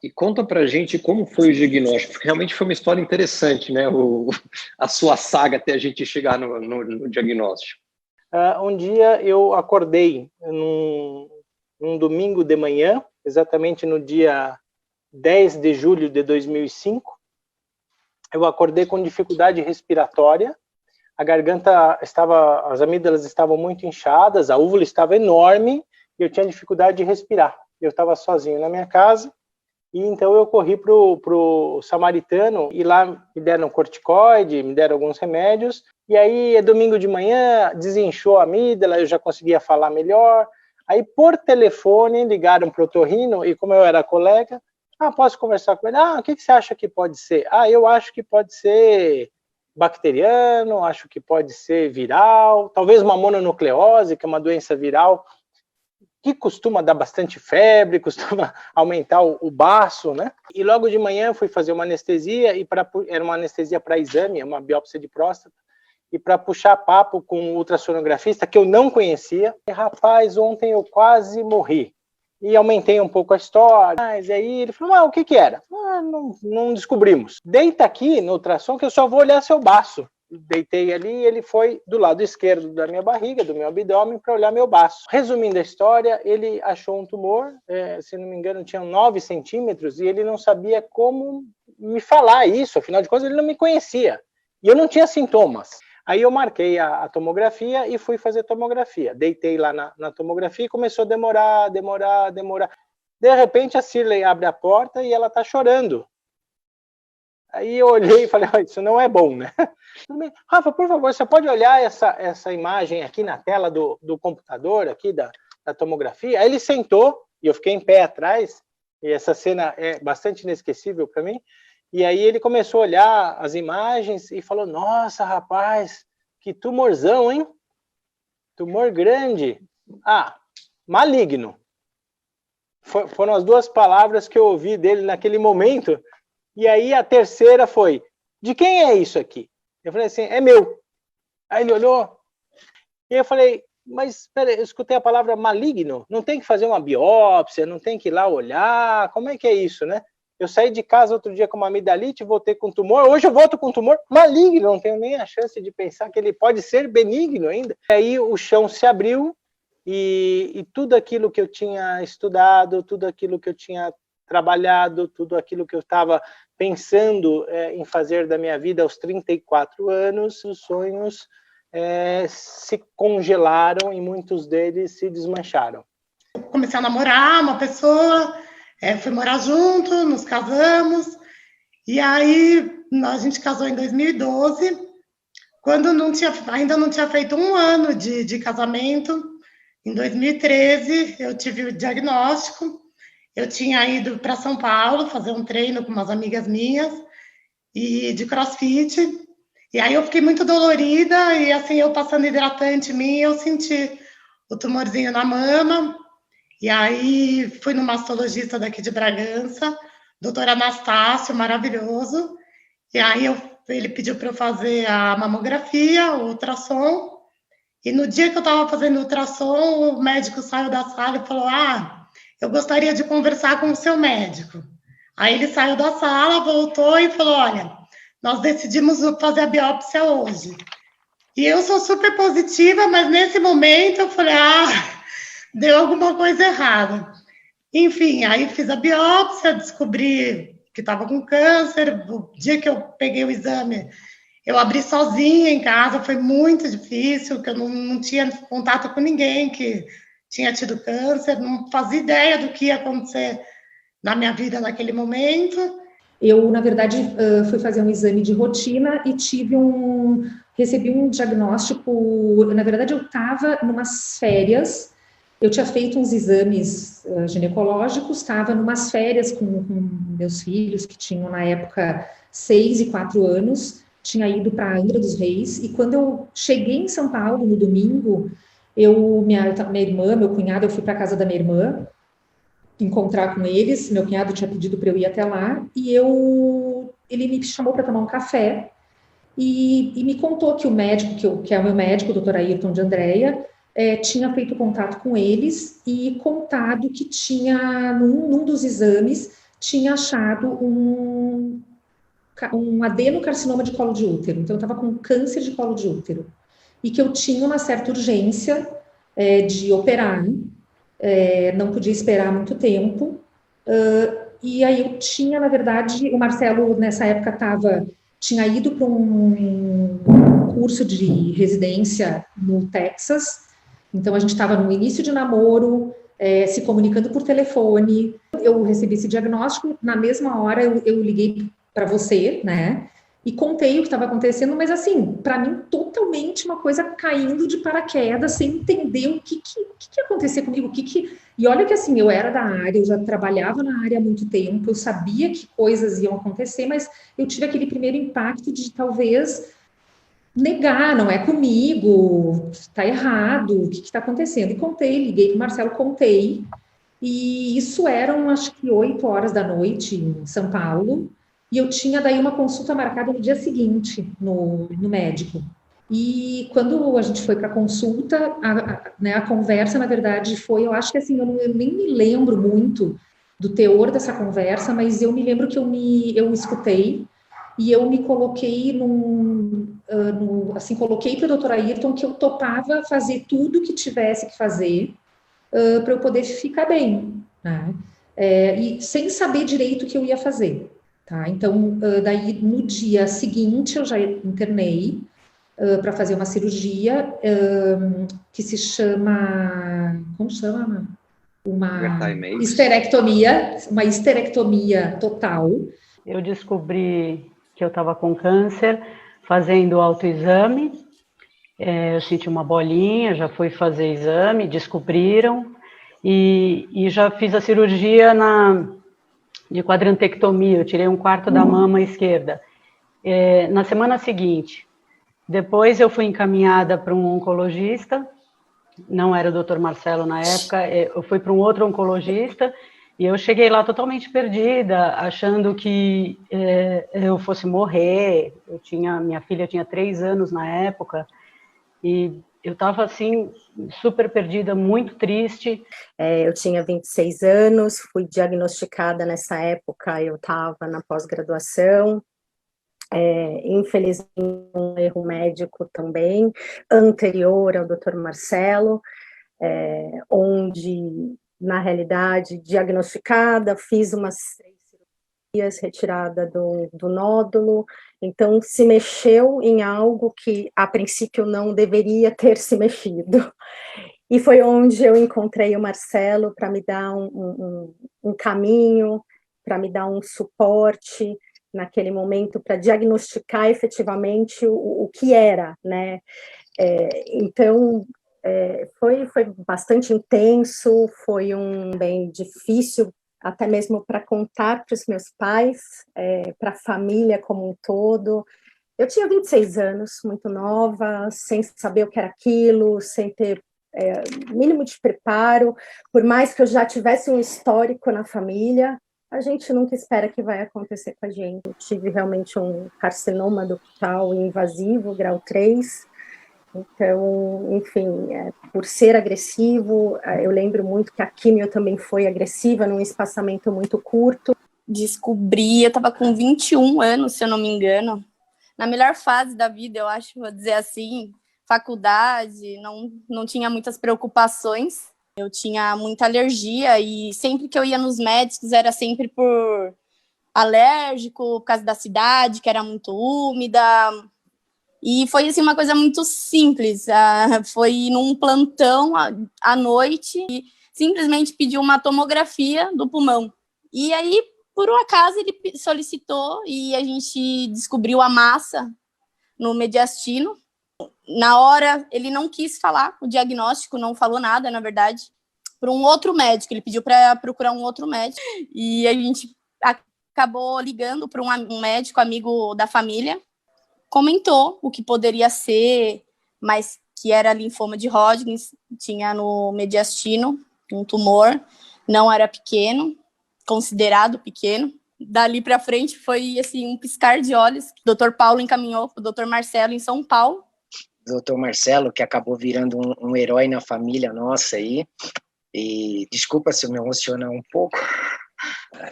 E conta pra gente como foi o diagnóstico, porque realmente foi uma história interessante, né? A sua saga até a gente chegar no diagnóstico. Um dia eu acordei num domingo de manhã, exatamente no dia 10 de julho de 2005. Eu acordei com dificuldade respiratória, a garganta estava, as amígdalas estavam muito inchadas, a úvula estava enorme e eu tinha dificuldade de respirar. Eu estava sozinho na minha casa e então eu corri pro Samaritano e lá me deram corticoide, me deram alguns remédios e aí domingo de manhã desinchou a amígdala, eu já conseguia falar melhor. Aí por telefone ligaram pro otorrino e como eu era colega, posso conversar com ele? O que você acha que pode ser? Eu acho que pode ser bacteriano, acho que pode ser viral, talvez uma mononucleose, que é uma doença viral que costuma dar bastante febre, costuma aumentar o baço, né? E logo de manhã eu fui fazer uma anestesia, era uma anestesia para exame, uma biópsia de próstata, e para puxar papo com o ultrassonografista, que eu não conhecia. E, rapaz, ontem eu quase morri. E aumentei um pouco a história. Mas aí ele falou, o que era? Não descobrimos. Deita aqui no ultrassom que eu só vou olhar seu baço. Deitei ali e ele foi do lado esquerdo da minha barriga, do meu abdômen, para olhar meu baço. Resumindo a história, ele achou um tumor, se não me engano, tinha 9 centímetros, e ele não sabia como me falar isso, afinal de contas, ele não me conhecia. E eu não tinha sintomas. Aí eu marquei a tomografia e fui fazer tomografia. Deitei lá na tomografia e começou a demorar. De repente a Cirlei abre a porta e ela tá chorando. Aí eu olhei e falei, isso não é bom, né? Rafa, por favor, você pode olhar essa imagem aqui na tela do computador, aqui da tomografia? Aí ele sentou e eu fiquei em pé atrás, e essa cena é bastante inesquecível para mim. E aí ele começou a olhar as imagens e falou, nossa, rapaz, que tumorzão, hein? Tumor grande. Maligno. Foram as 2 palavras que eu ouvi dele naquele momento. E aí a terceira foi, de quem é isso aqui? Eu falei assim, é meu. Aí ele olhou. E eu falei, mas espera, eu escutei a palavra maligno. Não tem que fazer uma biópsia, não tem que ir lá olhar. Como é que é isso, né? Eu saí de casa outro dia com uma amidalite, voltei com tumor, hoje eu volto com tumor maligno, não tenho nem a chance de pensar que ele pode ser benigno ainda. E aí o chão se abriu e tudo aquilo que eu tinha estudado, tudo aquilo que eu tinha trabalhado, tudo aquilo que eu estava pensando em fazer da minha vida aos 34 anos, os sonhos se congelaram e muitos deles se desmancharam. Comecei a namorar uma pessoa... fui morar junto, nos casamos, e aí a gente casou em 2012, quando ainda não tinha feito 1 ano de casamento. Em 2013 eu tive o diagnóstico, eu tinha ido para São Paulo fazer um treino com umas amigas minhas, e de crossfit, e aí eu fiquei muito dolorida, e assim, eu passando hidratante em mim, eu senti o tumorzinho na mama. E aí fui no mastologista daqui de Bragança, doutor Anastácio, maravilhoso. E aí ele pediu para eu fazer a mamografia, o ultrassom. E no dia que eu estava fazendo o ultrassom, o médico saiu da sala e falou, eu gostaria de conversar com o seu médico. Aí ele saiu da sala, voltou e falou, olha, nós decidimos fazer a biópsia hoje. E eu sou super positiva, mas nesse momento eu falei, deu alguma coisa errada. Enfim, aí fiz a biópsia, descobri que estava com câncer. O dia que eu peguei o exame, eu abri sozinha em casa, foi muito difícil, porque eu não tinha contato com ninguém que tinha tido câncer, não fazia ideia do que ia acontecer na minha vida naquele momento. Eu, na verdade, fui fazer um exame de rotina e recebi um diagnóstico. Na verdade, eu estava numas férias. Eu tinha feito uns exames ginecológicos, estava numas férias com meus filhos, que tinham na época 6 e 4 anos, tinha ido para Angra dos Reis, e quando eu cheguei em São Paulo no domingo, minha irmã, meu cunhado, eu fui para a casa da minha irmã encontrar com eles, meu cunhado tinha pedido para eu ir até lá, e ele me chamou para tomar um café, e me contou que o médico, que é o meu médico, o doutor Ayrton de Andréia, tinha feito contato com eles e contado que tinha, num dos exames, tinha achado um adenocarcinoma de colo de útero. Então, eu estava com câncer de colo de útero. E que eu tinha uma certa urgência de operar, não podia esperar muito tempo. E aí eu tinha, na verdade, o Marcelo, nessa época, tinha ido para um curso de residência no Texas. Então, a gente estava no início de namoro, se comunicando por telefone. Eu recebi esse diagnóstico, na mesma hora eu liguei para você, né? E contei o que estava acontecendo, mas assim, para mim, totalmente uma coisa caindo de paraquedas, sem entender o que ia acontecer comigo, E olha que assim, eu era da área, eu já trabalhava na área há muito tempo, eu sabia que coisas iam acontecer, mas eu tive aquele primeiro impacto de talvez negar, não é comigo, está errado, o que está acontecendo? E contei, liguei para o Marcelo, contei, e isso eram, acho que 8 horas da noite em São Paulo, e eu tinha daí uma consulta marcada no dia seguinte, no médico. E quando a gente foi para a consulta, a conversa, na verdade, foi, eu acho que assim, eu nem me lembro muito do teor dessa conversa, mas eu me lembro que eu escutei, e eu me coloquei coloquei para o Dr. Ayrton que eu topava fazer tudo que tivesse que fazer para eu poder ficar bem, né? E sem saber direito o que eu ia fazer, tá? Então, daí no dia seguinte eu já internei para fazer uma cirurgia que se chama, como chama? Uma histerectomia total. Eu descobri que eu estava com câncer fazendo autoexame, eu senti uma bolinha, já fui fazer exame, descobriram, e já fiz a cirurgia de quadrantectomia, eu tirei 1/4 da mama esquerda. Na semana seguinte, depois eu fui encaminhada para um oncologista, não era o Dr. Marcelo na época, eu fui para um outro oncologista, e eu cheguei lá totalmente perdida, achando que eu fosse morrer. Minha filha tinha 3 anos na época, e eu estava assim, super perdida, muito triste. Eu tinha 26 anos, fui diagnosticada nessa época, eu estava na pós-graduação, infelizmente um erro médico também, anterior ao Dr. Marcelo, onde, na realidade, diagnosticada, fiz umas 3 cirurgias, retirada do nódulo, então se mexeu em algo que, a princípio, não deveria ter se mexido. E foi onde eu encontrei o Marcelo para me dar um caminho, para me dar um suporte, naquele momento, para diagnosticar efetivamente o que era, né? Então, foi bastante intenso, foi bem difícil, até mesmo para contar para os meus pais, para a família como um todo. Eu tinha 26 anos, muito nova, sem saber o que era aquilo, sem ter mínimo de preparo, por mais que eu já tivesse um histórico na família, a gente nunca espera que vai acontecer com a gente. Eu tive realmente um carcinoma ductal invasivo, grau 3, então, enfim, por ser agressivo, eu lembro muito que a quimio também foi agressiva, num espaçamento muito curto. Descobri, eu estava com 21 anos, se eu não me engano, na melhor fase da vida, eu acho, vou dizer assim, faculdade, não tinha muitas preocupações, eu tinha muita alergia e sempre que eu ia nos médicos era sempre por alérgico, por causa da cidade, que era muito úmida. E foi assim, uma coisa muito simples, foi num plantão à noite, e simplesmente pediu uma tomografia do pulmão. E aí, por um acaso, ele solicitou e a gente descobriu a massa no mediastino. Na hora, ele não quis falar o diagnóstico, não falou nada, na verdade, para um outro médico. Ele pediu para procurar um outro médico e a gente acabou ligando para um médico amigo da família, comentou o que poderia ser, mas que era linfoma de Hodgkin, tinha no mediastino um tumor, não era pequeno, considerado pequeno. Dali para frente foi assim, um piscar de olhos. O Dr. Paulo encaminhou para o Dr. Marcelo em São Paulo. Dr. Marcelo, que acabou virando um herói na família nossa aí, e desculpa se eu me emocionar um pouco,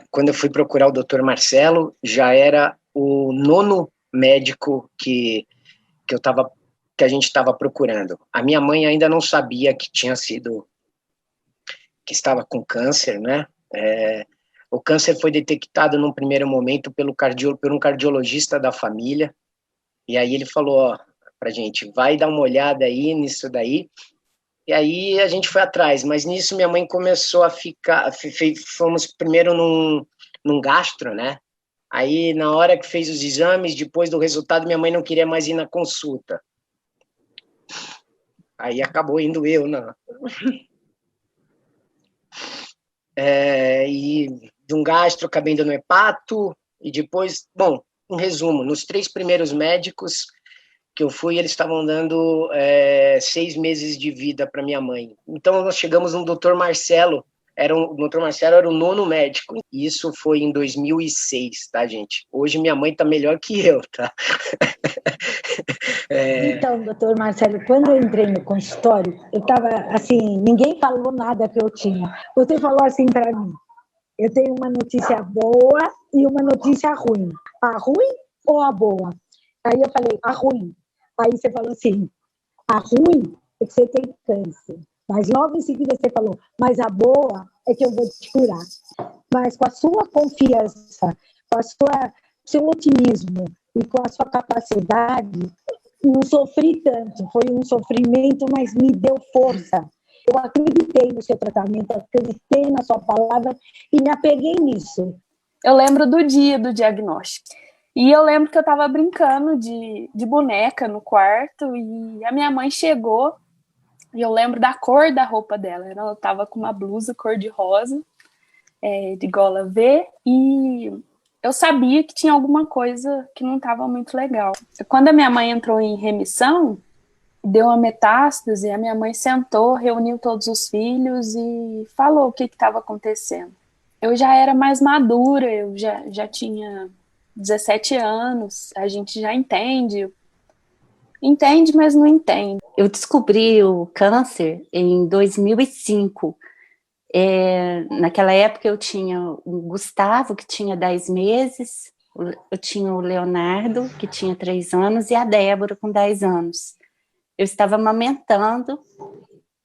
Quando eu fui procurar o Dr. Marcelo, já era o 9º médico que a gente estava procurando. A minha mãe ainda não sabia que estava com câncer, né? O câncer foi detectado num primeiro momento por um cardiologista da família, e aí ele falou, ó, pra gente, vai dar uma olhada aí nisso daí, e aí a gente foi atrás, mas nisso minha mãe começou a ficar, fomos primeiro num gastro, né? Aí na hora que fez os exames, depois do resultado, minha mãe não queria mais ir na consulta. Aí acabou indo eu, né? E de um gastro acabei indo no hepato, e depois, bom, em resumo, nos 3 primeiros médicos que eu fui, eles estavam dando 6 meses de vida para minha mãe. Então nós chegamos no Dr. Marcelo, o Dr. Marcelo era o 9º médico, e isso foi em 2006, tá, gente? Hoje minha mãe tá melhor que eu, tá? Então, doutor Marcelo, quando eu entrei no consultório, eu estava assim, ninguém falou nada que eu tinha. Você falou assim para mim, eu tenho uma notícia boa e uma notícia ruim. A ruim ou a boa? Aí eu falei, a ruim. Aí você falou assim, a ruim é que você tem câncer. Mas logo em seguida você falou, mas a boa é que eu vou te curar. Mas com a sua confiança, com seu otimismo e com a sua capacidade, não sofri tanto, foi um sofrimento, mas me deu força. Eu acreditei no seu tratamento, acreditei na sua palavra e me apeguei nisso. Eu lembro do dia do diagnóstico. E eu lembro que eu estava brincando de boneca no quarto e a minha mãe chegou e eu lembro da cor da roupa dela. Ela estava com uma blusa cor-de-rosa, de gola V, e eu sabia que tinha alguma coisa que não estava muito legal. Quando a minha mãe entrou em remissão, deu uma metástase, a minha mãe sentou, reuniu todos os filhos e falou o que estava acontecendo. Eu já era mais madura, eu já tinha 17 anos, a gente já entende, mas não entende. Eu descobri o câncer em 2005. Naquela época eu tinha o Gustavo, que tinha 10 meses, eu tinha o Leonardo, que tinha 3 anos, e a Débora, com 10 anos. Eu estava amamentando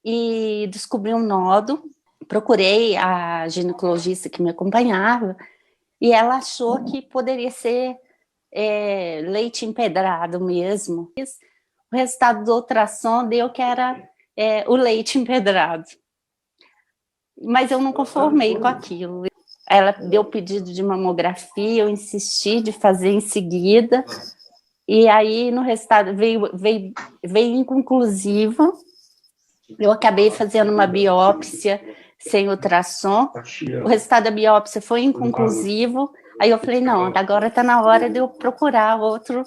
e descobri um nódulo, procurei a ginecologista que me acompanhava, e ela achou que poderia ser leite empedrado mesmo. O resultado do ultrassom deu que era o leite empedrado. Mas eu não conformei com aquilo. Ela deu pedido de mamografia, eu insisti de fazer em seguida, e aí no resultado veio inconclusivo. Eu acabei fazendo uma biópsia sem ultrassom, o resultado da biópsia foi inconclusivo, aí eu falei, não, agora está na hora de eu procurar outro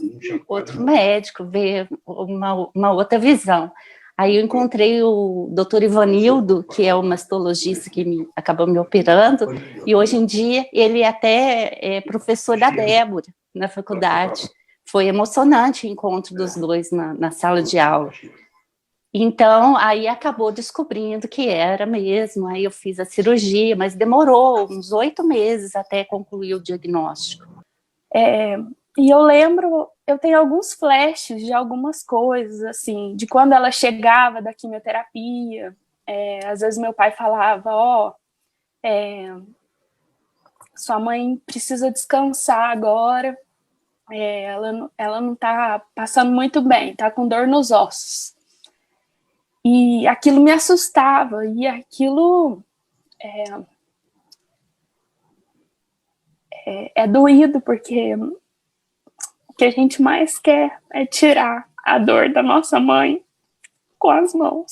médico, ver uma outra visão. Aí eu encontrei o doutor Ivanildo, que é o mastologista que acabou me operando, e hoje em dia ele até é professor da Débora, na faculdade. Foi emocionante o encontro dos dois na sala de aula. Então, aí acabou descobrindo que era mesmo, aí eu fiz a cirurgia, mas demorou uns 8 meses até concluir o diagnóstico. E eu lembro, eu tenho alguns flashes de algumas coisas, assim, de quando ela chegava da quimioterapia, às vezes meu pai falava, sua mãe precisa descansar agora, ela não está passando muito bem, está com dor nos ossos. E aquilo me assustava, e aquilo é doído, porque o que a gente mais quer é tirar a dor da nossa mãe com as mãos.